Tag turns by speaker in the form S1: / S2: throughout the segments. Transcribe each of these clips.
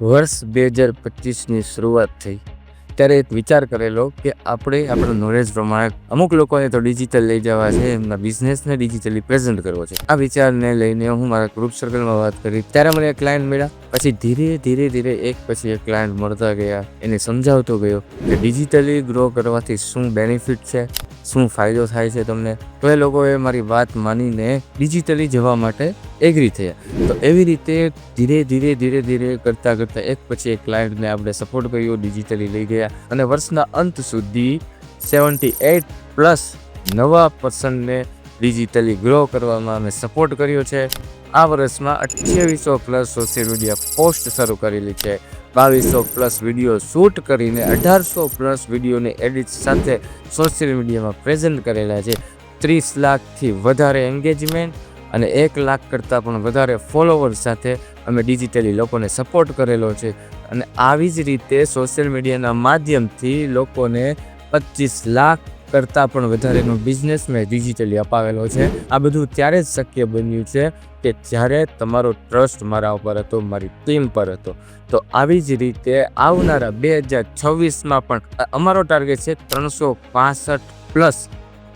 S1: વર્ષ 2025ની શરૂઆત થઈ ત્યારે એક વિચાર કરેલો કે આપણે આપણા નોલેજ પ્રમાણે અમુક લોકોને તો ડિજિટલ લઈ જવા છે, એમના બિઝનેસને ડિજિટલી પ્રેઝન્ટ કરવો છે. આ વિચારને લઈને હું મારા ગ્રુપ સર્કલમાં વાત કરી ત્યારે મને એક ક્લાયન્ટ મળ્યા. પછી ધીરે ધીરે એક પછી એક ક્લાયન્ટ મળતા ગયા, એને સમજાવતો ગયો કે ડિજિટલી ગ્રો કરવાથી શું બેનિફિટ છે, શું ફાયદો થાય છે તમને. તો એ લોકોએ મારી વાત માનીને ડિજિટલી જવા માટે એગ્રી થયા. તો એવી રીતે ધીરે કરતાં એક પછી એક ક્લાયન્ટને આપણે સપોર્ટ કર્યો, ડિજિટલી લઈ ગયા અને વર્ષના અંત સુધી 78+ નવા પર્સનને ડિજિટલી ગ્રો કરવામાં અમે સપોર્ટ કર્યો છે. આ વર્ષમાં 2800+ સોશિયલ મીડિયા પોસ્ટ શરૂ કરેલી છે, 2200+ વિડીયો શૂટ કરીને 1800+ વિડીયોની એડિટ સાથે સોશિયલ મીડિયામાં પ્રેઝન્ટ કરેલા છે. 30 લાખથી વધારે એન્ગેજમેન્ટ અને 1 લાખ કરતાં પણ વધારે ફોલોવર્સ સાથે અમે ડિજિટલી લોકોને સપોર્ટ કરેલો છે. અને આવી જ રીતે સોશિયલ મીડિયાના માધ્યમથી લોકોને 25 લાખ કરતાં પણ વધારેનો બિઝનેસ મેં ડિજિટલી અપાવેલો છે. આ બધું ત્યારે જ શક્ય બન્યું છે કે જ્યારે તમારો ટ્રસ્ટ મારા ઉપર હતો, મારી ટીમ પર હતો. તો આવી જ રીતે આવનારા 2026માં પણ અમારો ટાર્ગેટ છે 365+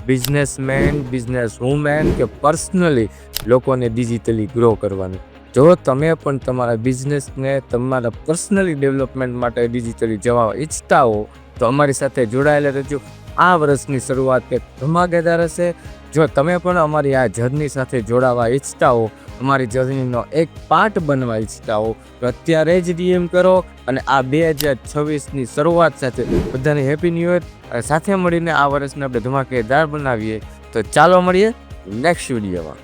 S1: બિઝનેસમેન, બિઝનેસ વુમેન કે પર્સનલી લોકોને ડિજિટલી ગ્રો કરવાનું. જો તમે પણ તમારા બિઝનેસને તમારા પર્સનલી ડેવલપમેન્ટ માટે ડિજિટલી જવા ઈચ્છતા હો તો અમારી સાથે જોડાયેલા રહેજો. આ વર્ષની શરૂઆત કંઈક ધમાકેદાર હશે. જો તમે પણ અમારી આ જર્ની સાથે જોડાવા ઈચ્છતા હો, અમારી જર્નીનો એક પાર્ટ બનવા ઈચ્છતા હો તો અત્યારે જ ડીએમ કરો અને આ 2026ની શરૂઆત સાથે બધાને હેપી ન્યૂ યર. સાથે મળીને આ વર્ષને આપણે ધમાકેદાર બનાવીએ. તો ચાલો મળીએ નેક્સ્ટ વિડીયોમાં.